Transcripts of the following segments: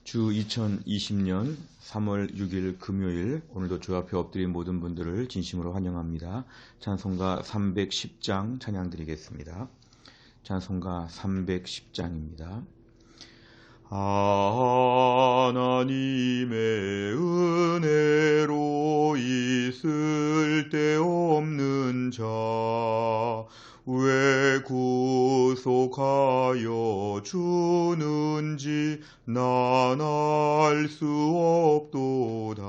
주 2020년 3월 6일 금요일, 오늘도 주 앞에 엎드린 모든 분들을 진심으로 환영합니다. 찬송가 310장 찬양 드리겠습니다. 찬송가 310장입니다. 하나님의 은혜로 있을 데 없는 자, 왜 구속하여 주는지 난 알 수 없도다.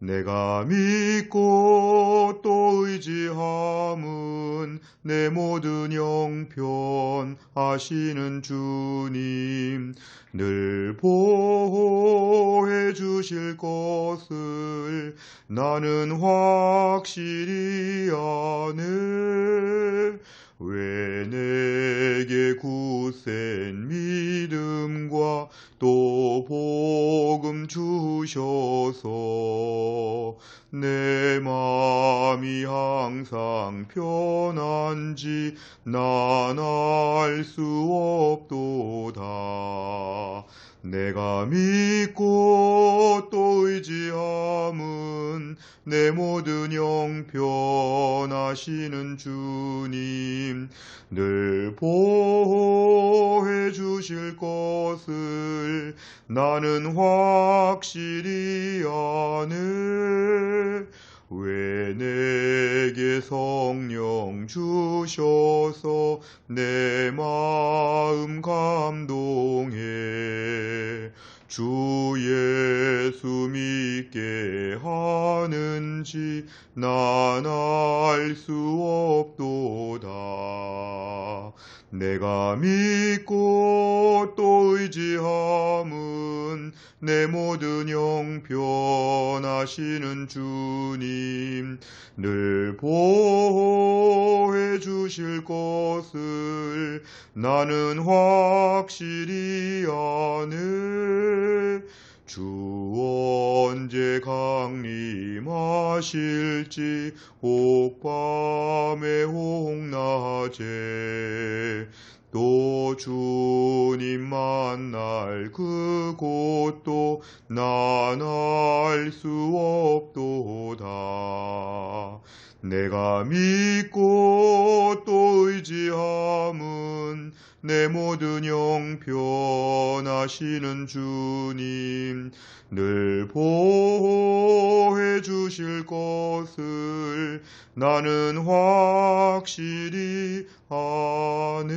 내가 믿고 또 의지함은 내 모든 형편 아시는 주님, 늘 보호해 주실 것을 나는 확실히 아네. 왜 내게 굳센 믿음과 또 복음 주셔서 내 마음이 항상 편한지 난 알 수 없도다. 내가 믿고 또 의지함은 내 모든 형편 아시는 주님, 늘 보호해 주실 것을 나는 확실히 아네. 왜 내게 성령 주셔서 내 마음 감동해 주 예수 믿게 하는지 난 알 수 없도다. 내가 믿고 또 의지함은 내 모든 형편 아시는 주님, 늘 보호해 주실 것을 나는 확실히 아네. 주 언제 강림하실지 혹밤에 혹낮에 또 주님 만날 그곳도 난 알 수 없도다. 내가 믿고 또 의지함은 내 모든 형편 아시는 주님, 늘 보호해 주실 것을 나는 확실히 아네.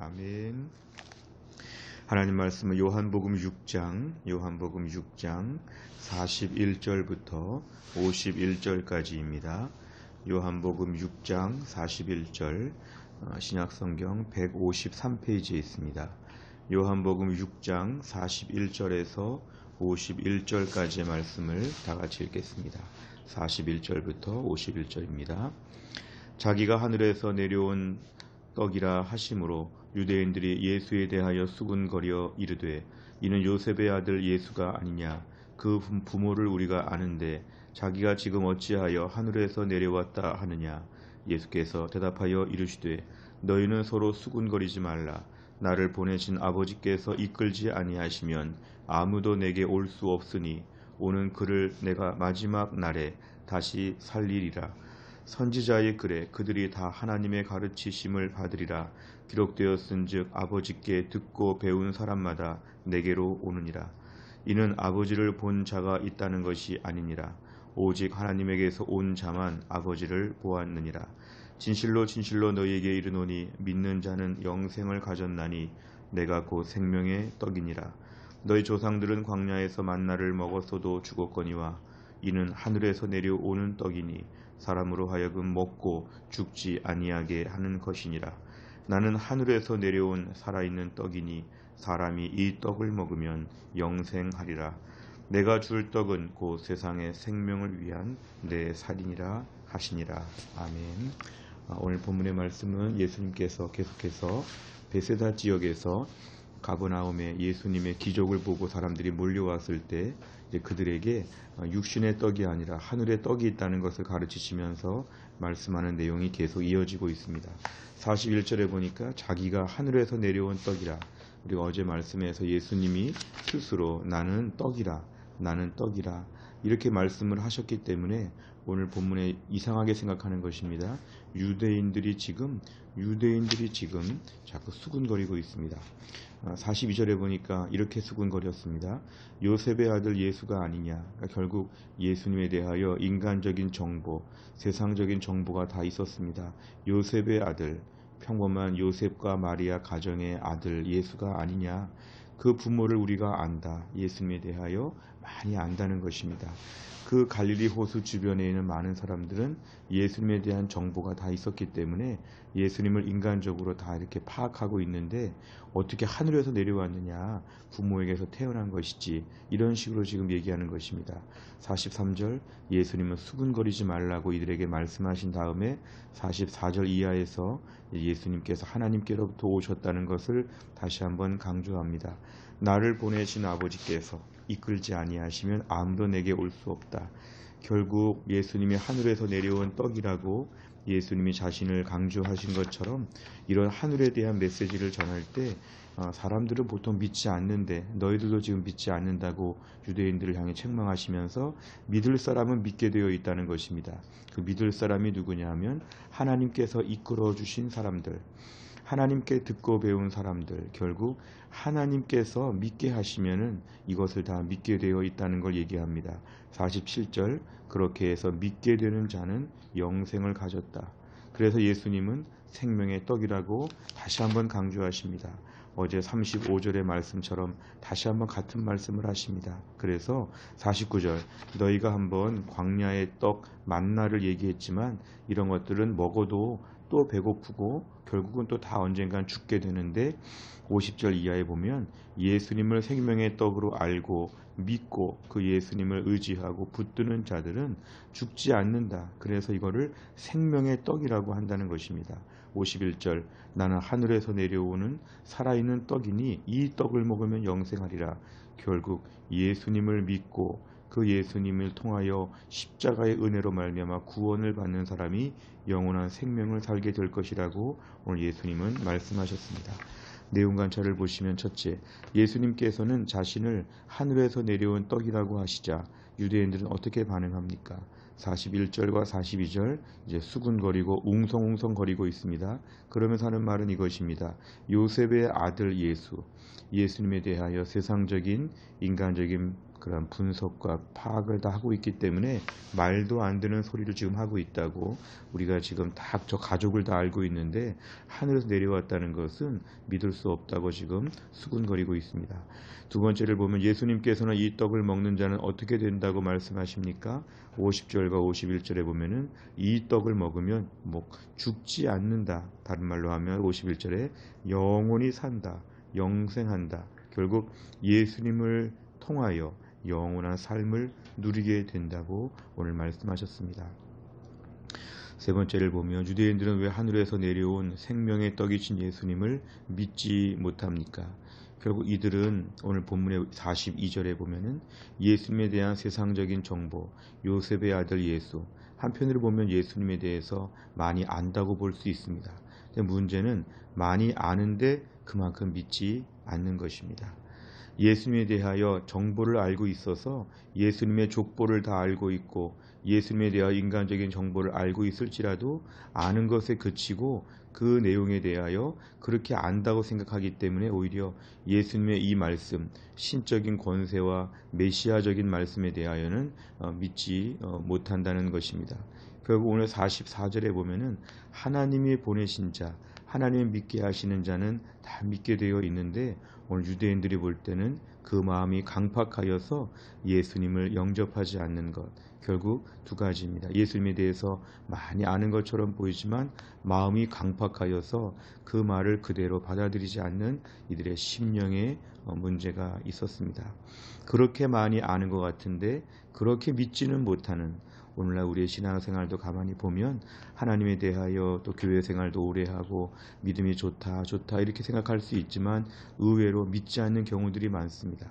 아멘. 하나님 말씀은 요한복음 6장 41절부터 51절까지입니다. 요한복음 6장 41절, 신약성경 153페이지에 있습니다. 요한복음 6장 41절에서 51절까지의 말씀을 다 같이 읽겠습니다. 41절부터 51절입니다. 자기가 하늘에서 내려온 떡이라 하심으로 유대인들이 예수에 대하여 수군거려 이르되, 이는 요셉의 아들 예수가 아니냐? 그 부모를 우리가 아는데 자기가 지금 어찌하여 하늘에서 내려왔다 하느냐? 예수께서 대답하여 이르시되, 너희는 서로 수군거리지 말라. 나를 보내신 아버지께서 이끌지 아니하시면 아무도 내게 올 수 없으니 오는 그를 내가 마지막 날에 다시 살리리라. 선지자의 글에 그들이 다 하나님의 가르치심을 받으리라 기록되었은즉 아버지께 듣고 배운 사람마다 내게로 오느니라. 이는 아버지를 본 자가 있다는 것이 아니니라. 오직 하나님에게서 온 자만 아버지를 보았느니라. 진실로 진실로 너희에게 이르노니 믿는 자는 영생을 가졌나니 내가 곧 생명의 떡이니라. 너희 조상들은 광야에서 만나를 먹었어도 죽었거니와 이는 하늘에서 내려오는 떡이니 사람으로 하여금 먹고 죽지 아니하게 하는 것이니라. 나는 하늘에서 내려온 살아있는 떡이니 사람이 이 떡을 먹으면 영생하리라. 내가 줄 떡은 곧 세상의 생명을 위한 내 살이니라 하시니라. 아멘. 오늘 본문의 말씀은 예수님께서 계속해서 베세다 지역에서 가버나움에 예수님의 기적을 보고 사람들이 몰려왔을 때 이제 그들에게 육신의 떡이 아니라 하늘의 떡이 있다는 것을 가르치시면서 말씀하는 내용이 계속 이어지고 있습니다. 41절에 보니까 자기가 하늘에서 내려온 떡이라. 우리가 어제 말씀에서 예수님이 스스로 나는 떡이라, 나는 떡이라 이렇게 말씀을 하셨기 때문에 오늘 본문에 이상하게 생각하는 것입니다. 유대인들이 지금 자꾸 수군거리고 있습니다. 42절에 보니까 이렇게 수군거렸습니다. 요셉의 아들 예수가 아니냐. 그러니까 결국 예수님에 대하여 인간적인 정보, 세상적인 정보가 다 있었습니다. 요셉의 아들, 평범한 요셉과 마리아 가정의 아들 예수가 아니냐. 그 부모를 우리가 안다. 예수님에 대하여 많이 안다는 것입니다. 그 갈릴리 호수 주변에 있는 많은 사람들은 예수님에 대한 정보가 다 있었기 때문에 예수님을 인간적으로 다 이렇게 파악하고 있는데 어떻게 하늘에서 내려왔느냐, 부모에게서 태어난 것이지, 이런 식으로 지금 얘기하는 것입니다. 43절 예수님은 수군거리지 말라고 이들에게 말씀하신 다음에 44절 이하에서 예수님께서 하나님께로부터 오셨다는 것을 다시 한번 강조합니다. 나를 보내신 아버지께서 이끌지 아니하시면 아무도 내게 올 수 없다. 결국 예수님이 하늘에서 내려온 떡이라고 예수님이 자신을 강조하신 것처럼 이런 하늘에 대한 메시지를 전할 때 사람들은 보통 믿지 않는데 너희들도 지금 믿지 않는다고 유대인들을 향해 책망하시면서 믿을 사람은 믿게 되어 있다는 것입니다. 그 믿을 사람이 누구냐 하면 하나님께서 이끌어 주신 사람들, 하나님께 듣고 배운 사람들, 결국 하나님께서 믿게 하시면은 이것을 다 믿게 되어 있다는 걸 얘기합니다. 47절 그렇게 해서 믿게 되는 자는 영생을 가졌다. 그래서 예수님은 생명의 떡이라고 다시 한번 강조하십니다. 어제 35절의 말씀처럼 다시 한번 같은 말씀을 하십니다. 그래서 49절 너희가 한번 광야의 떡 만나를 얘기했지만 이런 것들은 먹어도 또 배고프고 결국은 또 다 언젠간 죽게 되는데 50절 이하에 보면 예수님을 생명의 떡으로 알고 믿고 그 예수님을 의지하고 붙드는 자들은 죽지 않는다. 그래서 이거를 생명의 떡이라고 한다는 것입니다. 51절 나는 하늘에서 내려오는 살아있는 떡이니 이 떡을 먹으면 영생하리라. 결국 예수님을 믿고 그 예수님을 통하여 십자가의 은혜로 말미암아 구원을 받는 사람이 영원한 생명을 살게 될 것이라고 오늘 예수님은 말씀하셨습니다. 내용 관찰을 보시면 첫째, 예수님께서는 자신을 하늘에서 내려온 떡이라고 하시자 유대인들은 어떻게 반응합니까? 41절과 42절 이제 수군거리고 웅성웅성거리고 있습니다. 그러면서 하는 말은 이것입니다. 요셉의 아들 예수, 예수님에 대하여 세상적인 인간적인 그런 분석과 파악을 다 하고 있기 때문에 말도 안 되는 소리를 지금 하고 있다고, 우리가 지금 다 저 가족을 다 알고 있는데 하늘에서 내려왔다는 것은 믿을 수 없다고 지금 수군거리고 있습니다. 두 번째를 보면 예수님께서는 이 떡을 먹는 자는 어떻게 된다고 말씀하십니까? 50절과 51절에 보면은 이 떡을 먹으면 죽지 않는다. 다른 말로 하면 51절에 영원히 산다, 영생한다. 결국 예수님을 통하여 영원한 삶을 누리게 된다고 오늘 말씀하셨습니다. 세 번째를 보면 유대인들은 왜 하늘에서 내려온 생명의 떡이신 예수님을 믿지 못합니까? 결국 이들은 오늘 본문의 42절에 보면은 예수님에 대한 세상적인 정보, 요셉의 아들 예수, 한편으로 보면 예수님에 대해서 많이 안다고 볼 수 있습니다. 근데 문제는 많이 아는데 그만큼 믿지 않는 것입니다. 예수님에 대하여 정보를 알고 있어서 예수님의 족보를 다 알고 있고 예수님에 대하여 인간적인 정보를 알고 있을지라도 아는 것에 그치고 그 내용에 대하여 그렇게 안다고 생각하기 때문에 오히려 예수님의 이 말씀, 신적인 권세와 메시아적인 말씀에 대하여는 믿지 못한다는 것입니다. 결국 오늘 44절에 보면은 하나님이 보내신 자, 하나님 믿게 하시는 자는 다 믿게 되어 있는데 오늘 유대인들이 볼 때는 그 마음이 강팍하여서 예수님을 영접하지 않는 것, 결국 두 가지입니다. 예수님에 대해서 많이 아는 것처럼 보이지만 마음이 강팍하여서 그 말을 그대로 받아들이지 않는 이들의 심령에 문제가 있었습니다. 그렇게 많이 아는 것 같은데 그렇게 믿지는 못하는, 오늘날 우리의 신앙생활도 가만히 보면 하나님에 대하여 또 교회 생활도 오래 하고 믿음이 좋다 이렇게 생각할 수 있지만 의외로 믿지 않는 경우들이 많습니다.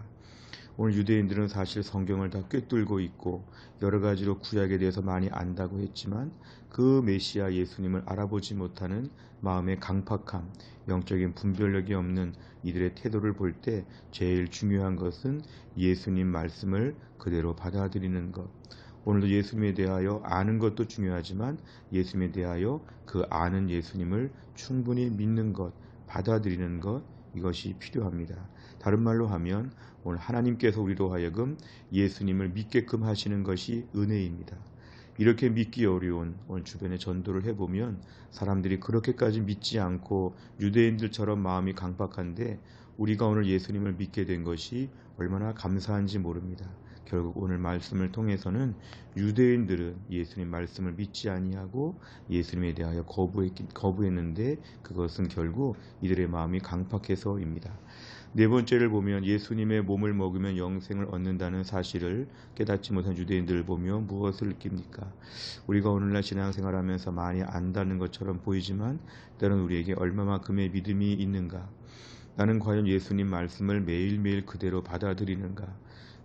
오늘 유대인들은 사실 성경을 다 꿰뚫고 있고 여러 가지로 구약에 대해서 많이 안다고 했지만 그 메시아 예수님을 알아보지 못하는 마음의 강팍함, 영적인 분별력이 없는 이들의 태도를 볼 때 제일 중요한 것은 예수님 말씀을 그대로 받아들이는 것. 오늘도 예수님에 대하여 아는 것도 중요하지만 예수님에 대하여 그 아는 예수님을 충분히 믿는 것, 받아들이는 것, 이것이 필요합니다. 다른 말로 하면 오늘 하나님께서 우리로 하여금 예수님을 믿게끔 하시는 것이 은혜입니다. 이렇게 믿기 어려운 오늘 주변에 전도를 해보면 사람들이 그렇게까지 믿지 않고 유대인들처럼 마음이 강박한데 우리가 오늘 예수님을 믿게 된 것이 얼마나 감사한지 모릅니다. 결국 오늘 말씀을 통해서는 유대인들은 예수님 말씀을 믿지 아니하고 예수님에 대하여 거부했는데 그것은 결국 이들의 마음이 강팍해서입니다. 네 번째를 보면 예수님의 몸을 먹으면 영생을 얻는다는 사실을 깨닫지 못한 유대인들을 보면 무엇을 느낍니까? 우리가 오늘날 신앙생활하면서 많이 안다는 것처럼 보이지만 때로는 우리에게 얼마만큼의 믿음이 있는가? 나는 과연 예수님 말씀을 매일매일 그대로 받아들이는가?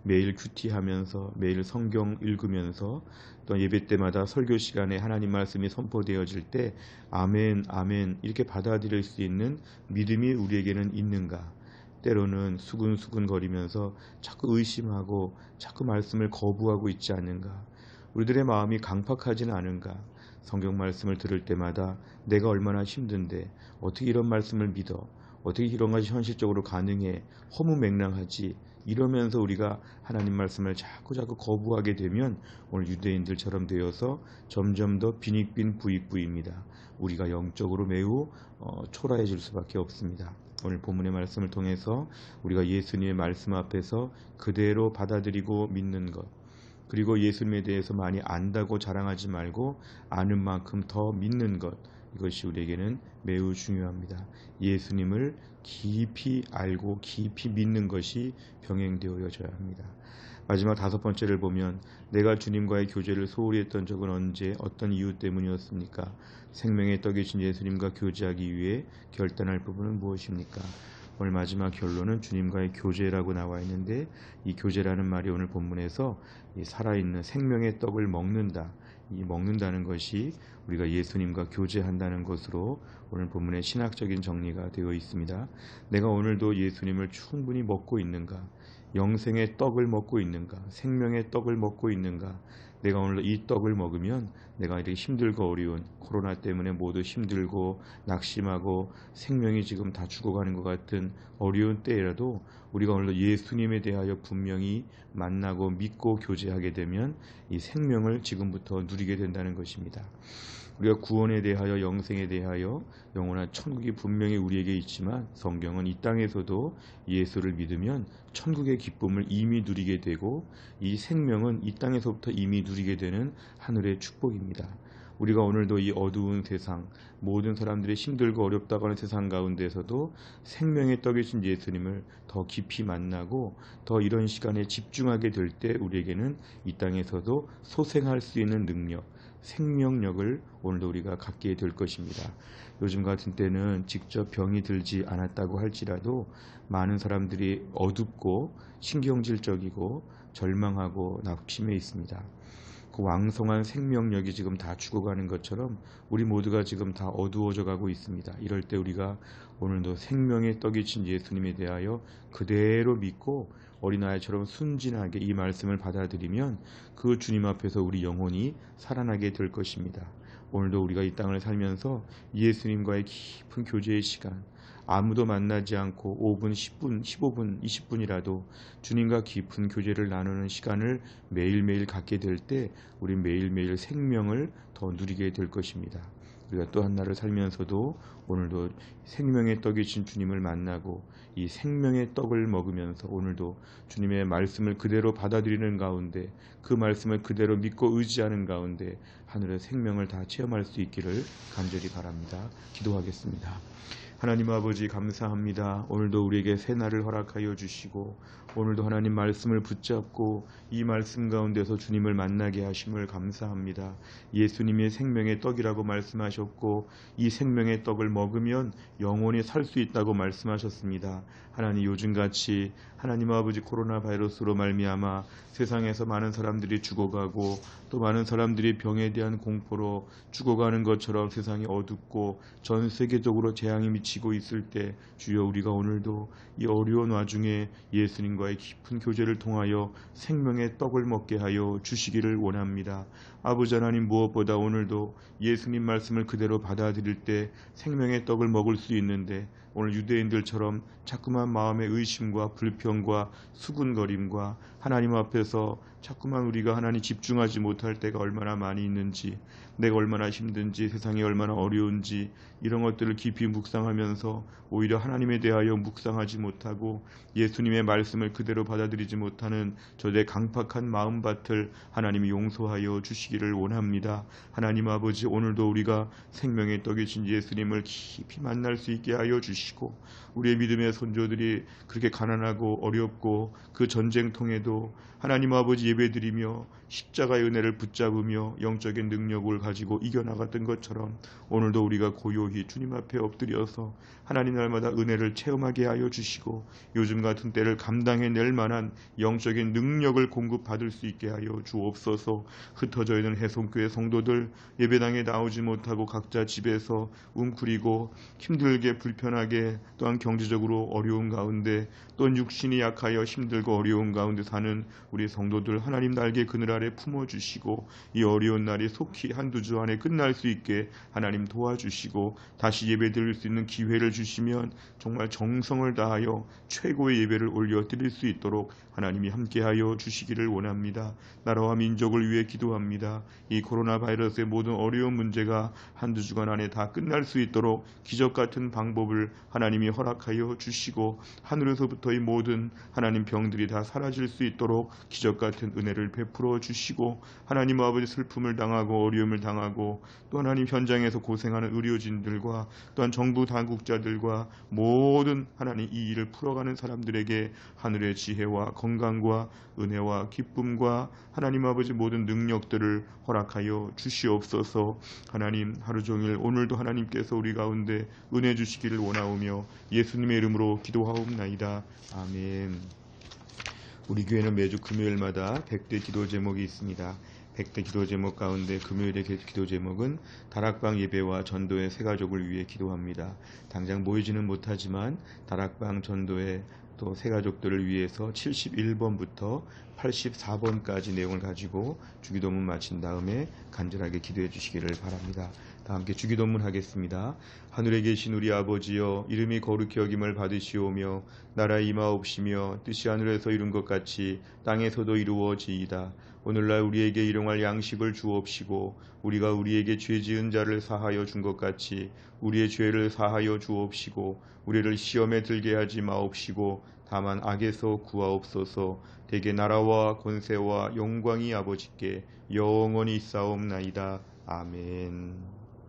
매일 큐티하면서 매일 성경 읽으면서 또 예배 때마다 설교 시간에 하나님 말씀이 선포되어질 때 아멘 아멘 이렇게 받아들일 수 있는 믿음이 우리에게는 있는가? 때로는 수근수근 거리면서 자꾸 의심하고 자꾸 말씀을 거부하고 있지 않는가? 우리들의 마음이 강팍하지는 않은가? 성경 말씀을 들을 때마다 내가 얼마나 힘든데 어떻게 이런 말씀을 믿어? 어떻게 이런 것이 현실적으로 가능해? 허무맹랑하지? 이러면서 우리가 하나님 말씀을 자꾸 거부하게 되면 오늘 유대인들처럼 되어서 점점 더 빈익빈 부익부입니다. 우리가 영적으로 매우 초라해질 수밖에 없습니다. 오늘 본문의 말씀을 통해서 우리가 예수님의 말씀 앞에서 그대로 받아들이고 믿는 것, 그리고 예수님에 대해서 많이 안다고 자랑하지 말고 아는 만큼 더 믿는 것, 이것이 우리에게는 매우 중요합니다. 예수님을 깊이 알고 깊이 믿는 것이 병행되어져야 합니다. 마지막 다섯 번째를 보면 내가 주님과의 교제를 소홀히 했던 적은 언제 어떤 이유 때문이었습니까? 생명의 떡이신 예수님과 교제하기 위해 결단할 부분은 무엇입니까? 오늘 마지막 결론은 주님과의 교제라고 나와 있는데 이 교제라는 말이 오늘 본문에서 이 살아있는 생명의 떡을 먹는다. 이 먹는다는 것이 우리가 예수님과 교제한다는 것으로 오늘 본문의 신학적인 정리가 되어 있습니다. 내가 오늘도 예수님을 충분히 먹고 있는가? 영생의 떡을 먹고 있는가? 생명의 떡을 먹고 있는가? 내가 오늘 이 떡을 먹으면 내가 이렇게 힘들고 어려운 코로나 때문에 모두 힘들고 낙심하고 생명이 지금 다 죽어가는 것 같은 어려운 때라도 우리가 오늘 예수님에 대하여 분명히 만나고 믿고 교제하게 되면 이 생명을 지금부터 누리게 된다는 것입니다. 우리가 구원에 대하여 영생에 대하여 영원한 천국이 분명히 우리에게 있지만 성경은 이 땅에서도 예수를 믿으면 천국의 기쁨을 이미 누리게 되고 이 생명은 이 땅에서부터 이미 누리게 되는 하늘의 축복입니다. 우리가 오늘도 이 어두운 세상, 모든 사람들이 힘들고 어렵다고 하는 세상 가운데서도 생명의 떡이신 예수님을 더 깊이 만나고 더 이런 시간에 집중하게 될 때 우리에게는 이 땅에서도 소생할 수 있는 능력, 생명력을 오늘도 우리가 갖게 될 것입니다. 요즘 같은 때는 직접 병이 들지 않았다고 할지라도 많은 사람들이 어둡고 신경질적이고 절망하고 낙심해 있습니다. 그 왕성한 생명력이 지금 다 죽어가는 것처럼 우리 모두가 지금 다 어두워져 가고 있습니다. 이럴 때 우리가 오늘도 생명의 떡이신 예수님에 대하여 그대로 믿고 어린아이처럼 순진하게 이 말씀을 받아들이면 그 주님 앞에서 우리 영혼이 살아나게 될 것입니다. 오늘도 우리가 이 땅을 살면서 예수님과의 깊은 교제의 시간, 아무도 만나지 않고 5분, 10분, 15분, 20분이라도 주님과 깊은 교제를 나누는 시간을 매일매일 갖게 될 때 우리 매일매일 생명을 더 누리게 될 것입니다. 우리가 또 한 날을 살면서도 오늘도 생명의 떡이신 주님을 만나고 이 생명의 떡을 먹으면서 오늘도 주님의 말씀을 그대로 받아들이는 가운데 그 말씀을 그대로 믿고 의지하는 가운데 하늘의 생명을 다 체험할 수 있기를 간절히 바랍니다. 기도하겠습니다. 하나님 아버지 감사합니다. 오늘도 우리에게 새날을 허락하여 주시고 오늘도 하나님 말씀을 붙잡고 이 말씀 가운데서 주님을 만나게 하심을 감사합니다. 예수님의 생명의 떡이라고 말씀하셨고 이 생명의 떡을 먹으면 영원히 살 수 있다고 말씀하셨습니다. 하나님 요즘같이 하나님 아버지 코로나 바이러스로 말미암아 세상에서 많은 사람들이 죽어가고 또 많은 사람들이 병에 대한 공포로 죽어가는 것처럼 세상이 어둡고 전 세계적으로 재앙이 미치고 있을 때 주여 우리가 오늘도 이 어려운 와중에 예수님과의 깊은 교제를 통하여 생명의 떡을 먹게 하여 주시기를 원합니다. 아버지 하나님 무엇보다 오늘도 예수님 말씀을 그대로 받아들일 때 생명의 떡을 먹을 수 있는데 오늘 유대인들처럼 자꾸만 마음의 의심과 불평과 수군거림과 하나님 앞에서 자꾸만 우리가 하나님 집중하지 못할 때가 얼마나 많이 있는지 내가 얼마나 힘든지 세상이 얼마나 어려운지 이런 것들을 깊이 묵상하면서 오히려 하나님에 대하여 묵상하지 못하고 예수님의 말씀을 그대로 받아들이지 못하는 저의 강팍한 마음밭을 하나님이 용서하여 주시기를 원합니다. 하나님 아버지 오늘도 우리가 생명의 떡이신 예수님을 깊이 만날 수 있게 하여 주시고 우리의 믿음의 선조들이 그렇게 가난하고 어렵고 그 전쟁통에도 하나님 아버지 예배드리며 십자가의 은혜를 붙잡으며 영적인 능력을 가지고 이겨나갔던 것처럼 오늘도 우리가 고요히 주님 앞에 엎드려서 하나님 날마다 은혜를 체험하게 하여 주시고 요즘 같은 때를 감당해낼 만한 영적인 능력을 공급받을 수 있게 하여 주옵소서. 흩어져 있는 해송교회 성도들 예배당에 나오지 못하고 각자 집에서 웅크리고 힘들게 불편하게 또한 경제적으로 어려운 가운데 또한 육신이 약하여 힘들고 어려운 가운데 사는 우리 성도들 하나님 날개 그늘 아래 품어주시고 이 어려운 날이 속히 한두 주 안에 끝날 수 있게 하나님 도와주시고 다시 예배드릴 수 있는 기회를 주시면 정말 정성을 다하여 최고의 예배를 올려드릴 수 있도록 하나님이 함께하여 주시기를 원합니다. 나라와 민족을 위해 기도합니다. 이 코로나 바이러스의 모든 어려운 문제가 한두 주간 안에 다 끝날 수 있도록 기적 같은 방법을 하나님이 허락하여 주시고 하늘에서부터 이 모든 하나님 병들이 다 사라질 수 있도록 기적 같은 은혜를 베풀어 주시고 하나님 아버지 슬픔을 당하고 어려움을 당하고 또 하나님 현장에서 고생하는 의료진들과 또한 정부 당국자들과 모든 하나님 이 일을 풀어가는 사람들에게 하늘의 지혜와 건강과 은혜와 기쁨과 하나님 아버지 모든 능력들을 허락하여 주시옵소서. 하나님 하루 종일 오늘도 하나님께서 우리 가운데 은혜 주시기를 원하오며 예수님의 이름으로 기도하옵나이다. 아멘. 우리 교회는 매주 금요일마다 100대 기도 제목이 있습니다. 100대 기도 제목 가운데 금요일의 기도 제목은 다락방 예배와 전도의 새 가족을 위해 기도합니다. 당장 모이지는 못하지만 다락방 전도의 또 새 가족들을 위해서 71번부터 84번까지 내용을 가지고 주기도문 마친 다음에 간절하게 기도해 주시기를 바랍니다. 다 함께 주기도문 하겠습니다. 하늘에 계신 우리 아버지여, 이름이 거룩히 여김을 받으시오며 나라 임하옵시며 뜻이 하늘에서 이룬 것 같이 땅에서도 이루어지이다. 오늘날 우리에게 일용할 양식을 주옵시고 우리가 우리에게 죄 지은 자를 사하여 준 것 같이 우리의 죄를 사하여 주옵시고 우리를 시험에 들게 하지 마옵시고 다만 악에서 구하옵소서. 대개 나라와 권세와 영광이 아버지께 영원히 있사옵나이다. 아멘.